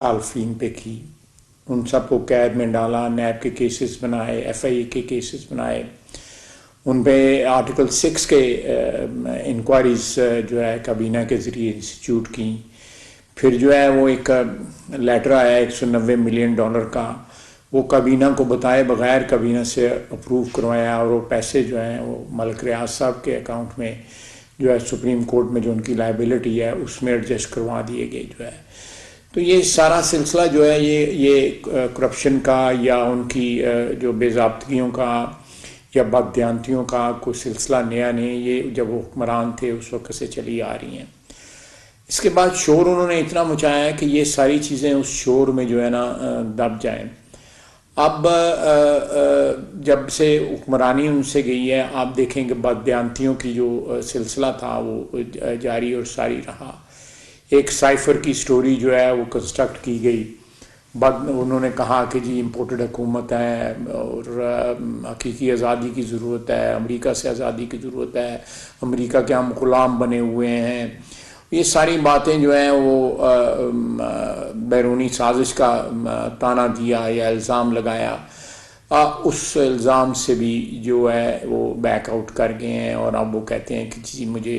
आलफीन पे की, उन सबको कैद में डाला, नैब के केसेस बनाए, एफआईए के केसेस बनाए, उन पे आर्टिकल 6 के इंक्वायरीज जो है काबीना के ज़रिए इंस्टीट्यूट की। फिर जो है वो एक लेटर आया $190 मिलियन का, वो काबीना को बताए बगैर काबीना से अप्रूव करवाया, और वो पैसे जो हैं वो मलिक रियाज साहब के अकाउंट में जो है सुप्रीम कोर्ट में जो उनकी लाइबिलिटी है उसमें एडजस्ट करवा दिए गए जो है। तो ये सारा सिलसिला जो है ये करप्शन का या उनकी जो बेज़ाब्तगियों का या बददियानतियों का कोई सिलसिला नया नहीं, ये जब वो हुक्मरान थे उस वक्त से चली आ रही हैं। इसके बाद शोर उन्होंने इतना मचाया है कि ये सारी चीज़ें उस शोर में जो है ना दब जाएं। अब जब से हुक्मरानी उनसे गई है, आप देखेंगे बददियानतियों की जो सिलसिला था वो जारी और सारी रहा। एक साइफर की स्टोरी जो है वो कंस्ट्रक्ट की गई, बाद उन्होंने कहा कि जी इम्पोर्टेड हुकूमत है और हकीकी आज़ादी की ज़रूरत है, अमेरिका से आज़ादी की ज़रूरत है, अमेरिका के हम ग़ुलाम बने हुए हैं। ये सारी बातें जो हैं वो बैरूनी साजिश का ताना दिया या इल्ज़ाम लगाया। उस इल्ज़ाम से भी जो है वो बैकआउट कर गए हैं और अब वो कहते हैं कि जी मुझे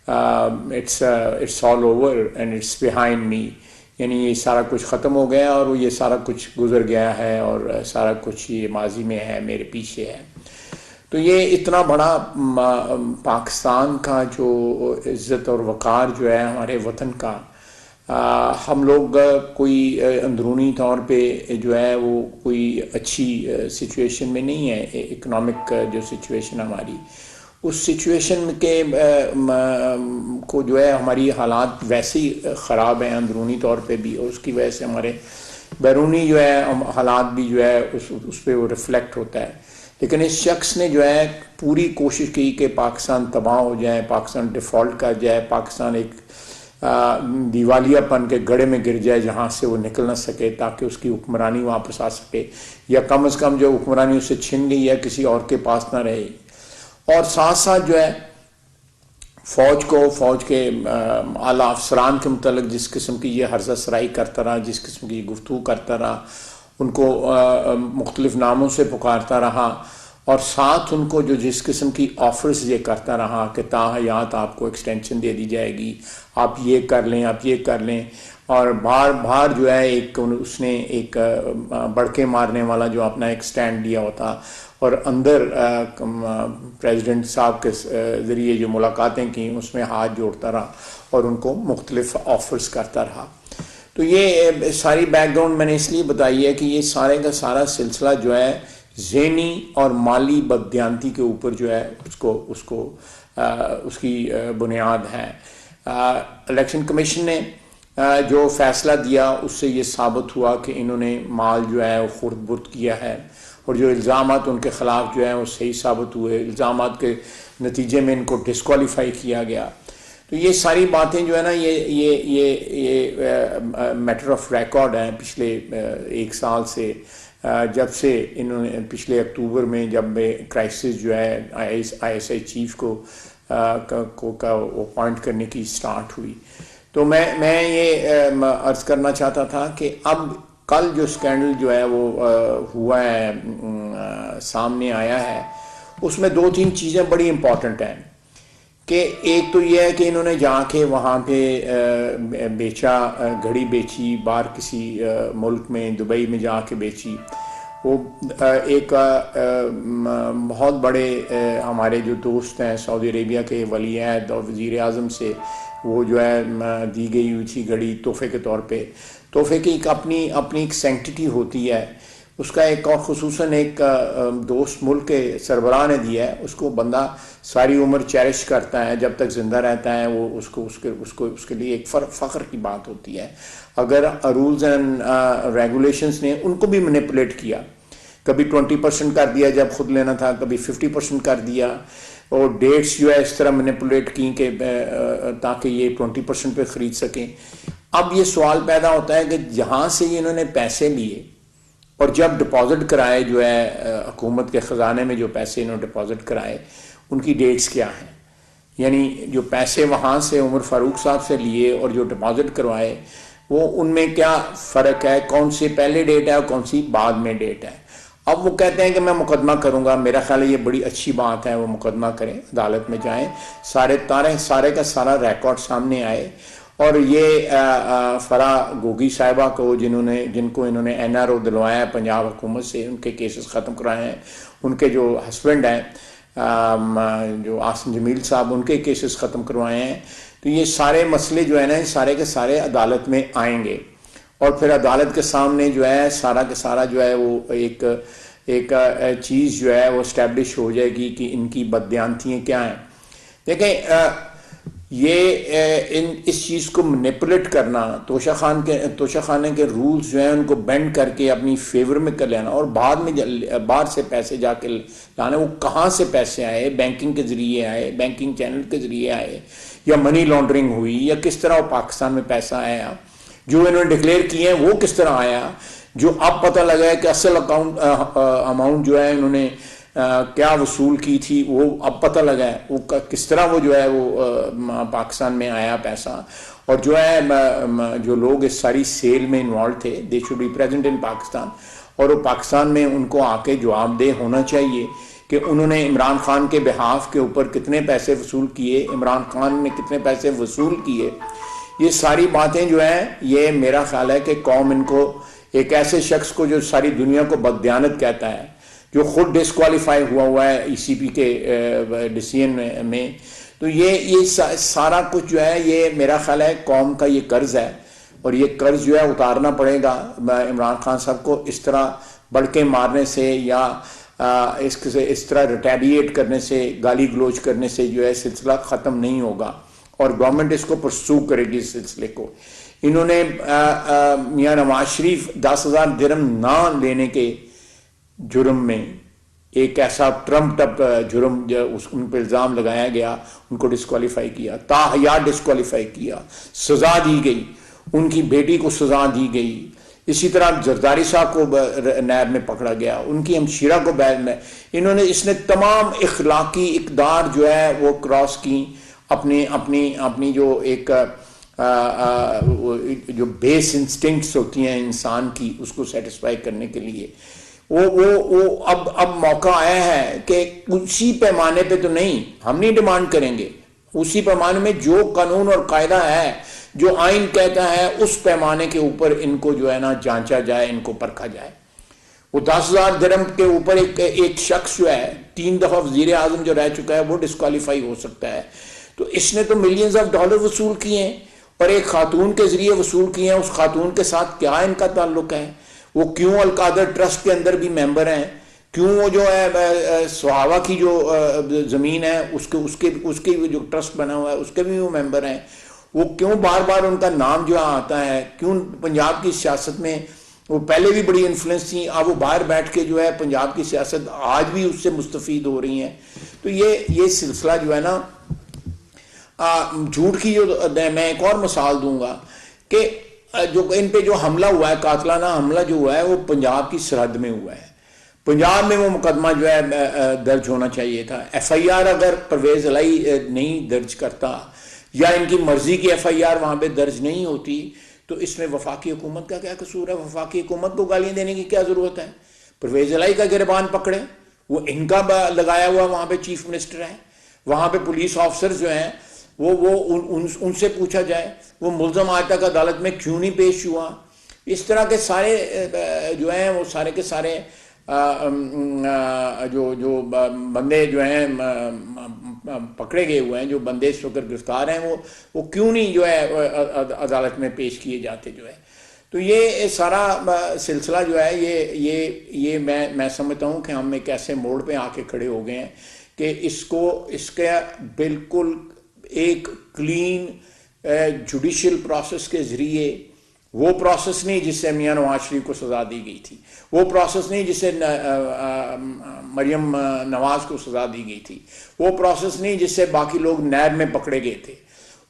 it's all over and it's behind me, यानी ये सारा कुछ ख़त्म हो गया और ये सारा कुछ गुजर गया है और सारा कुछ ये माजी में है, मेरे पीछे है। तो ये इतना बड़ा पाकिस्तान का जो इज़्ज़त और वक़ार जो है हमारे वतन का, हम लोग कोई अंदरूनी तौर पे जो है वो कोई अच्छी सिचुएशन में नहीं है। इकोनॉमिक जो सिचुएशन हमारी, उस सिचुएशन के को जो है हमारी हालात वैसे ही ख़राब हैं अंदरूनी तौर पे भी, और उसकी वजह से हमारे बैरूनी जो है हालात भी जो है उस पर वो रिफ्लेक्ट होता है। लेकिन इस शख्स ने जो है पूरी कोशिश की कि पाकिस्तान तबाह हो जाए, पाकिस्तान डिफ़ॉल्ट कर जाए, पाकिस्तान एक दिवालियापन के गड़े में गिर जाए जहाँ से वो निकल ना सके, ताकि उसकी हुक्मरानी वापस आ सके, या कम से कम जो हुक्मरानी उससे छिन गई है किसी और के पास ना रहे। और साथ साथ जो है फ़ौज के आला अफसरान के मुतल्लिक़ जिस किस्म की ये हर्जा सराई करता रहा, जिस किस्म की गुफ्तगू करता रहा, उनको मुख्तलिफ नामों से पुकारता रहा, और साथ उनको जो जिस किस्म की ऑफर्स ये करता रहा कि ताहयात आपको एक्सटेंशन दे दी जाएगी, आप ये कर लें, आप ये कर लें, और बाहर जो है एक उसने एक बड़के मारने वाला जो अपना एक स्टैंड लिया होता, और अंदर प्रेसिडेंट साहब के ज़रिए जो मुलाकातें की उसमें हाथ जोड़ता रहा और उनको मुख्तलिफ ऑफर्स करता रहा। तो ये सारी बैकग्राउंड मैंने इसलिए बताई है कि ये सारे का सारा सिलसिला जो है ज़हनी और माली बददियानती के ऊपर जो है उसकी बुनियाद है। इलेक्शन कमीशन ने जो फैसला दिया उससे ये साबित हुआ कि इन्होंने माल जो है वो खुर्द बुर्द किया है, और जो इल्ज़ामात उनके ख़िलाफ़ जो है वो सही साबित हुए, इल्ज़ामात के नतीजे में इनको डिस्क्वालीफाई किया गया। तो ये सारी बातें जो है ना ये मैटर ऑफ रिकॉर्ड हैं पिछले एक साल से, जब से इन्होंने पिछले अक्टूबर में जब क्राइसिस जो है ISI चीफ को अपॉइंट करने की स्टार्ट हुई। तो मैं ये अर्ज़ करना चाहता था कि अब कल जो स्कैंडल जो है वो हुआ है, सामने आया है, उसमें 2-3 चीज़ें बड़ी इम्पॉर्टेंट हैं। कि एक तो ये है कि इन्होंने जाके वहाँ पे बेचा, घड़ी बेची बाहर किसी मुल्क में, दुबई में जाके बेची। वो एक बहुत बड़े हमारे जो दोस्त हैं सऊदी अरेबिया के वली अहद और वज़ीर आज़म से वो जो है दी गई हुई थी घड़ी तोहफे के तौर पे। तोहफे की एक अपनी एक सेंटिटी होती है, उसका एक और ख़ुसूसन एक दोस्त मुल्क के सरबराह ने दिया है, उसको बंदा सारी उम्र चेरिश करता है, जब तक ज़िंदा रहता है वो उसके लिए एक फ़ख्र की बात होती है। अगर रूल्स एंड रेगुलेशंस ने उनको भी मैनिपुलेट किया, कभी 20% कर दिया जब खुद लेना था, कभी 50% कर दिया, और डेट्स जो है इस तरह मैनिपुलेट की कि ताकि ये 20% पे ख़रीद सकें। अब ये सवाल पैदा होता है कि जहाँ से ये इन्होंने पैसे लिए और जब डिपॉजिट कराए जो है हुकूमत के ख़जाने में जो पैसे इन्होंने डिपॉजिट कराए उनकी डेट्स क्या हैं, यानी जो पैसे वहाँ से उमर फ़ारूक साहब से लिए और जो डिपॉजिट करवाए वो उनमें क्या फ़र्क है, कौन सी पहले डेट है और कौन सी बाद में डेट है। अब वो कहते हैं कि मैं मुकदमा करूंगा, मेरा ख्याल है ये बड़ी अच्छी बात है, वो मुकदमा करें, अदालत में जाएं, सारे का सारा रिकॉर्ड सामने आए। और ये फरा गोगी साहिबा को जिनको इन्होंने NRO दिलवाया है पंजाब हुकूमत से, उनके केसेस ख़त्म कराए हैं, उनके जो हस्बैंड हैं जो आसिम जमील साहब, उनके केसेस ख़त्म करवाए हैं। तो ये सारे मसले जो है ना, सारे के सारे अदालत में आएंगे और फिर अदालत के सामने जो है सारा के सारा जो है वो एक चीज़ जो है वो इस्टेब्लिश हो जाएगी कि इनकी बददियानतियाँ क्या हैं। देखें, इस चीज़ को मैनिपुलेट करना, तोशाखाने के रूल्स जो हैं उनको बेंड करके अपनी फेवर में कर लेना और बाद में बाहर से पैसे जाके लाना। वो कहाँ से पैसे आए, बैंकिंग के ज़रिए आए, बैंकिंग चैनल के ज़रिए आए, या मनी लॉन्ड्रिंग हुई, या किस तरह वो पाकिस्तान में पैसा आया, जो इन्होंने डिक्लेयर किए हैं वो किस तरह आया, जो अब पता लगा है कि असल अमाउंट जो है इन्होंने क्या वसूल की थी वो अब पता लगा है, वो किस तरह वो जो है वो पाकिस्तान में आया पैसा। और जो है जो लोग इस सारी सेल में इन्वॉल्व थे, they should be present in Pakistan, और वो पाकिस्तान में उनको आके जवाबदेह होना चाहिए कि उन्होंने इमरान खान के बिहाफ के ऊपर कितने पैसे वसूल किए, इमरान खान ने कितने पैसे वसूल किए। ये सारी बातें जो हैं, ये मेरा ख्याल है कि कौम इनको, एक ऐसे शख्स को जो सारी दुनिया को बददियानत कहता है, जो खुद डिस्क्वालीफाई हुआ है ECP के डिसीजन में, तो ये सारा कुछ जो है ये मेरा ख्याल है कौम का ये कर्ज है, और ये कर्ज जो है उतारना पड़ेगा इमरान खान साहब को। इस तरह बढ़के मारने से या इस तरह रिटेलिएट करने से, गाली गलोच करने से जो है सिलसिला ख़त्म नहीं होगा, और गवर्नमेंट इसको परसू करेगी इस सिलसिले को। इन्होंने मियां नवाज शरीफ 10,000 दिरहम ना लेने के जुर्म में, एक ऐसा ट्रम्प टप जुर्म उन पर इल्ज़ाम लगाया गया, उनको डिस्क्वालीफाई किया, ताहयात डिस्क्वालीफाई किया, सज़ा दी गई, उनकी बेटी को सज़ा दी गई। इसी तरह जरदारी साहब को नैब में पकड़ा गया, उनकी हमशीरा को बैन में, इसने तमाम इखलाकी इकदार जो है वो क्रॉस की, अपनी जो एक जो बेस इंस्टिंक्ट्स होती हैं इंसान की, उसको सेटिस्फाई करने के लिए वो अब मौका आया है कि उसी पैमाने पे तो नहीं, हम नहीं डिमांड करेंगे, उसी पैमाने में जो कानून और कायदा है, जो आइन कहता है, उस पैमाने के ऊपर इनको जो है ना जांचा जाए, इनको परखा जाए। वो 10,000 दिरहम के ऊपर एक शख्स जो है 3 दफा वजीर आजम जो रह चुका है वो डिस्क्वालीफाई हो सकता है। तो इसने तो मिलियंस ऑफ डॉलर वसूल किए हैं और एक खातून के जरिए वसूल किए हैं। उस खातून के साथ क्या इनका ताल्लुक है, वो क्यों अलकादर ट्रस्ट के अंदर भी मेंबर हैं, क्यों वो जो है सुहावा की जो जमीन है उसके जो ट्रस्ट बना हुआ है उसके भी वो मेंबर हैं, वो क्यों बार बार उनका नाम जो आता है, क्यों पंजाब की सियासत में वो पहले भी बड़ी इन्फ्लुएंस थी, अब वो बाहर बैठ के जो है पंजाब की सियासत आज भी उससे मुस्तफीद हो रही हैं। तो ये सिलसिला जो है ना झूठ की, जो मैं एक और मिसाल दूंगा कि जो इन पे जो हमला हुआ है, कातलाना हमला जो हुआ है, वो पंजाब की सरहद में हुआ है। पंजाब में वो मुकदमा जो है दर्ज होना चाहिए था। FIR अगर परवेज इलाई नहीं दर्ज करता या इनकी मर्जी की FIR वहां पे दर्ज नहीं होती तो इसमें वफाकी हुकूमत का क्या कसूर है? वफाकी हुकूमत को गालियां देने की क्या जरूरत है? परवेज इलाई का गिरबान पकड़े, वो इनका लगाया हुआ वहां पे चीफ मिनिस्टर है, वहां पे पुलिस ऑफिसर जो हैं वो उनसे पूछा जाए वो मुल्ज़म आज तक अदालत में क्यों नहीं पेश हुआ। इस तरह के सारे जो हैं वो सारे के सारे जो बंदे जो हैं पकड़े गए हुए हैं, जो बंदे इस वक्त गिरफ्तार हैं, वो क्यों नहीं जो है अदालत में पेश किए जाते जो है। तो ये सारा सिलसिला जो है ये मैं समझता हूँ कि हम एक ऐसे मोड़ पे आके खड़े हो गए हैं कि इसके बिल्कुल एक क्लीन जुडिशियल प्रोसेस के जरिए, वो प्रोसेस नहीं जिससे मियां नवाज शरीफ को सजा दी गई थी, वो प्रोसेस नहीं जिससे मरियम नवाज को सजा दी गई थी, वो प्रोसेस नहीं जिससे बाकी लोग नैब में पकड़े गए थे,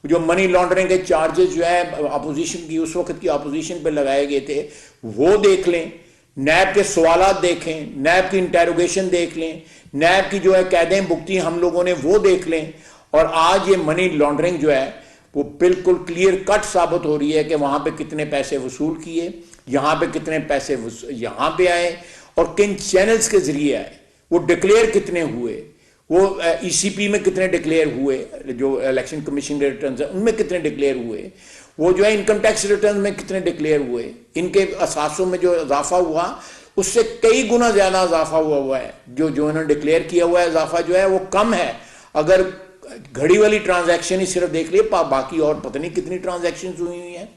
जो मनी लॉन्ड्रिंग के चार्जेस जो है अपोजिशन की उस वक्त की अपोजिशन पे लगाए गए थे वो देख लें, नैब के सवालात देखें, नैब की इंटेरोगेशन देख लें, नैब की जो है कैदें भुगती हम लोगों ने वो देख लें। और आज ये मनी लॉन्ड्रिंग जो है वो बिल्कुल क्लियर कट साबित हो रही है कि वहाँ पे कितने पैसे वसूल किए, यहाँ पे कितने पैसे यहाँ पे आए और किन चैनल्स के जरिए आए, वो डिक्लेयर कितने हुए, वो ईसीपी में कितने डिक्लेयर हुए, जो इलेक्शन कमीशन के रिटर्न है उनमें कितने डिक्लेयर हुए, वो जो है इनकम टैक्स रिटर्न में कितने डिक्लेयर हुए, इनके असासों में जो इजाफा हुआ उससे कई गुना ज्यादा इजाफा हुआ है। जो जो इन्होंने डिक्लेयर किया हुआ है इजाफा जो है वो कम है। अगर घड़ी वाली ट्रांजैक्शन ही सिर्फ देख लिए, बाकी और पता नहीं कितनी ट्रांजैक्शन हुई हुई हैं।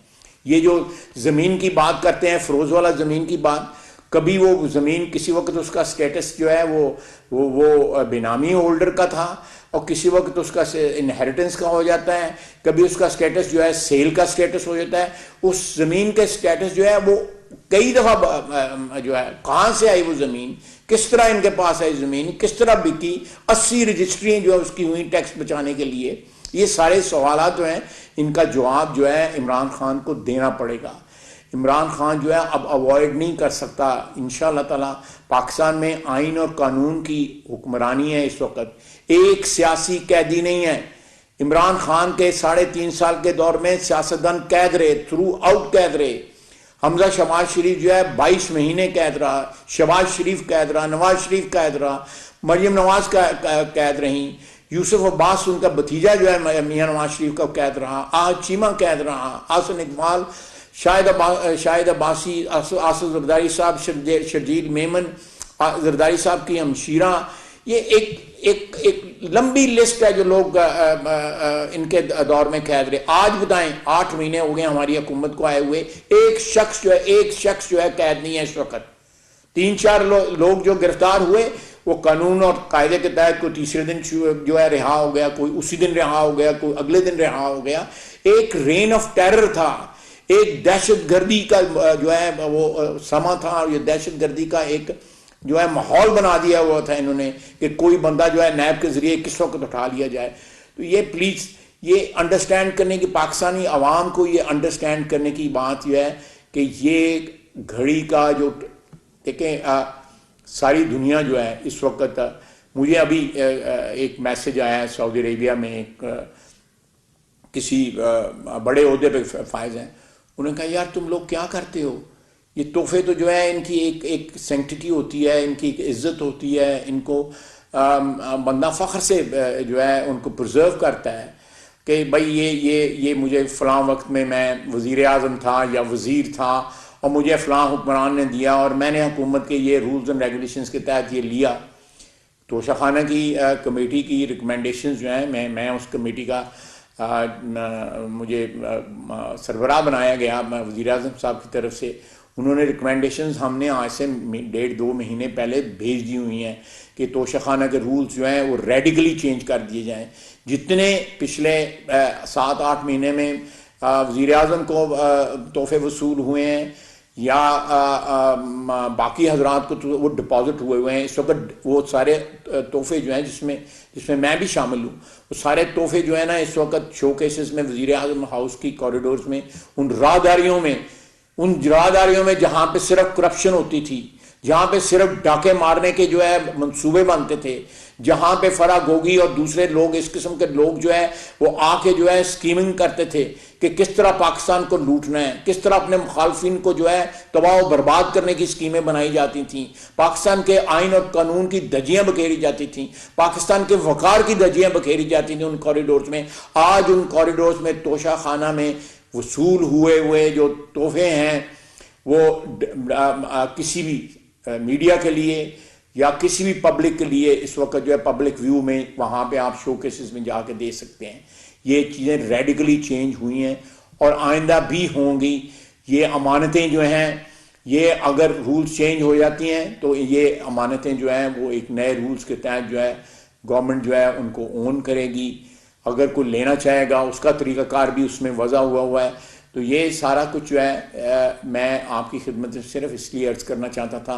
ये जो जमीन की बात करते हैं, फरोज वाला जमीन की बात, कभी वो जमीन किसी वक्त उसका स्टेटस जो है वो बेनामी होल्डर का था और किसी वक्त उसका इनहेरिटेंस का हो जाता है, कभी उसका स्टेटस जो है सेल का स्टेटस हो जाता है। उस जमीन के स्टेटस जो है वो कई दफा जो है कहां से आई वो जमीन, किस तरह इनके पास आई जमीन, किस तरह बिकी, 80 रजिस्ट्रियां जो है उसकी हुई टैक्स बचाने के लिए। ये सारे सवाल जो हैं इनका जवाब जो है इमरान खान को देना पड़ेगा। इमरान खान जो है अब अवॉइड नहीं कर सकता। इंशाअल्लाह ताला पाकिस्तान में आइन और कानून की हुक्मरानी है इस वक्त, एक सियासी कैदी नहीं है। इमरान खान के 3.5 साल के दौर में सियासतदान कैद रहे, थ्रू आउट कैद रहे। हमजा शहबाज शरीफ जो है 22 महीने कैद रहा, शहबाज शरीफ कैद रहा, नवाज शरीफ कैद रहा, मरियम नवाज कैद रही, यूसुफ अब्बास उनका भतीजा जो है मियां नवाज शरीफ का कैद रहा, आज चीमा कैद रहा, आसन इकबाल, शाहिद अब्बासी, आसिफ जरदारी साहब, शर्जील मेमन जरदारी साहब की हमशीरा। ये एक लंबी लिस्ट है जो लोग इनके दौर में कैद रहे। आज बताएं 8 महीने हो गए हमारी हुकूमत को आए हुए, एक शख्स जो है कैद नहीं है इस वक्त। 3-4 लोग जो गिरफ्तार हुए वो कानून और कायदे के तहत कोई तीसरे दिन जो है रिहा हो गया, कोई उसी दिन रिहा हो गया, कोई अगले दिन रिहा हो गया। एक रेन ऑफ टेरर था, एक दहशत गर्दी का जो है वो समा था, और ये दहशत गर्दी का एक जो है माहौल बना दिया हुआ था इन्होंने कि कोई बंदा जो है नैब के जरिए किस वक्त उठा लिया जाए। तो ये प्लीज ये अंडरस्टैंड करने की, पाकिस्तानी अवाम को ये अंडरस्टैंड करने की बात यह है कि ये घड़ी का जो देखें सारी दुनिया जो है इस वक्त, मुझे अभी एक मैसेज आया है सऊदी अरेबिया में, किसी बड़े ओहदे पे फायज हैं, उन्होंने कहा यार तुम लोग क्या करते हो, ये तोहफे तो जो है इनकी एक सेंक्टिटी होती है, इनकी एक इज्जत होती है, इनको बंदा फ़ख्र से जो है उनको प्रिजर्व करता है कि भाई ये मुझे फ़लाँ वक्त में मैं वज़ीर आज़म था या वज़ीर था और मुझे फ़लाँ हुक्मरान ने दिया और मैंने हुकूमत के ये रूल्स एंड रेगुलेशंस के तहत ये लिया। तोशाखाना की कमेटी की रिकमेंडेशंस जो हैं, मैं उस कमेटी का मुझे सरबराह बनाया गया वज़ीर आज़म साहब की तरफ से। उन्होंने रिकमेंडेशंस हमने आज से 1.5-2 महीने पहले भेज दी हुई हैं कि तोशाखाना के रूल्स जो हैं वो रेडिकली चेंज कर दिए जाएं। जितने पिछले 7-8 महीने में वज़ीर आज़म को तोहफे वसूल हुए हैं या बाकी हजरात को तो वो डिपॉजिट हुए हैं, इस वक्त वो सारे तोहफे जो हैं जिसमें मैं भी शामिल हूँ, वो सारे तोहफे जो है ना इस वक्त शो केसेस में वज़ीर आज़म हाउस की कॉरिडोर्स में, उन राहदारियों में जहां पे सिर्फ करप्शन होती थी, जहां पे सिर्फ डाके मारने के जो है मंसूबे बनते थे, जहां पे फराह गोगी और दूसरे लोग इस किस्म के लोग जो है वो आके जो है स्कीमिंग करते थे कि किस तरह पाकिस्तान को लूटना है, किस तरह अपने मुखालफिन को जो है तबाह बर्बाद करने की स्कीमें बनाई जाती थी, पाकिस्तान के आइन और कानून की धज्जियां बखेरी जाती थी, पाकिस्तान के वकार की धज्जियां बखेरी जाती थी उन कॉरिडोर्स में। आज उन कॉरिडोर्स में तोशाखाना में वसूल हुए जो तोहफे हैं वो किसी भी मीडिया के लिए या किसी भी पब्लिक के लिए इस वक्त जो है पब्लिक व्यू में वहाँ पे आप शो केसेस में जाके दे सकते हैं। ये चीज़ें रेडिकली चेंज हुई हैं और आइंदा भी होंगी। ये अमानतें जो हैं, ये अगर रूल्स चेंज हो जाती हैं तो ये अमानतें जो हैं वो एक नए रूल्स के तहत जो है गवर्नमेंट जो है उनको ओन करेगी। अगर कोई लेना चाहेगा उसका तरीक़ाकार भी उसमें वज़ा हुआ है। तो ये सारा कुछ जो है मैं आपकी खिदमत में सिर्फ इसलिए अर्ज़ करना चाहता था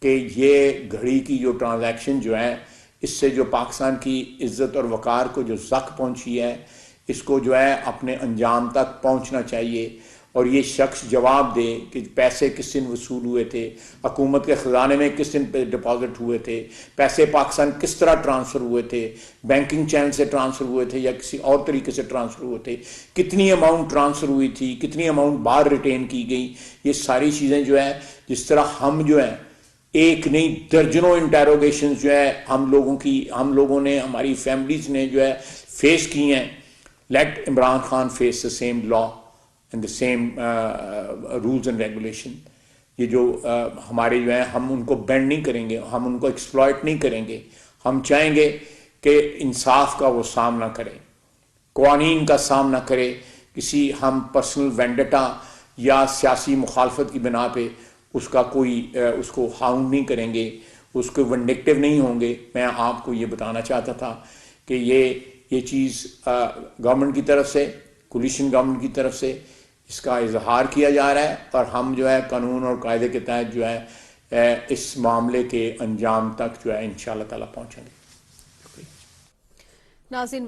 कि ये घड़ी की जो ट्रांजैक्शन जो है इससे जो पाकिस्तान की इज़्ज़त और वक़ार को जो ज़ख्म पहुंची है, इसको जो है अपने अंजाम तक पहुंचना चाहिए। और ये शख्स जवाब दे कि पैसे किस दिन वसूल हुए थे, हुकूमत के ख़जाने में किस दिन डिपॉजिट हुए थे, पैसे पाकिस्तान किस तरह ट्रांसफ़र हुए थे, बैंकिंग चैनल से ट्रांसफ़र हुए थे या किसी और तरीके से ट्रांसफ़र हुए थे, कितनी अमाउंट ट्रांसफ़र हुई थी, कितनी अमाउंट बाहर रिटेन की गई। ये सारी चीज़ें जो है, जिस तरह हम जो है एक नहीं दर्जनों इंटेरोगेशन जो है हम लोगों ने, हमारी फैमिलीज ने जो है फेस की हैं। Let Imran Khan face the same law and the same rules and regulation. ये जो हमारे जो है, हम उनको बेंड नहीं करेंगे, हम उनको एक्सप्लॉइट नहीं करेंगे। हम चाहेंगे कि इंसाफ का वो सामना करे, क़वानीन का सामना करे। किसी हम पर्सनल वेंडेटा या सियासी मुखालफत की बिना पे उसको हाउंड नहीं करेंगे, उसको विंडिक्टिव नहीं होंगे। मैं आपको ये बताना चाहता था कि ये चीज़ गवर्नमेंट की तरफ से, कोलिशन गवर्नमेंट की तरफ से इसका इजहार किया जा रहा है और हम जो है कानून और कायदे के तहत जो है इस मामले के अंजाम तक जो है इंशाअल्लाह ताला पहुँचेंगे। नाज़रीन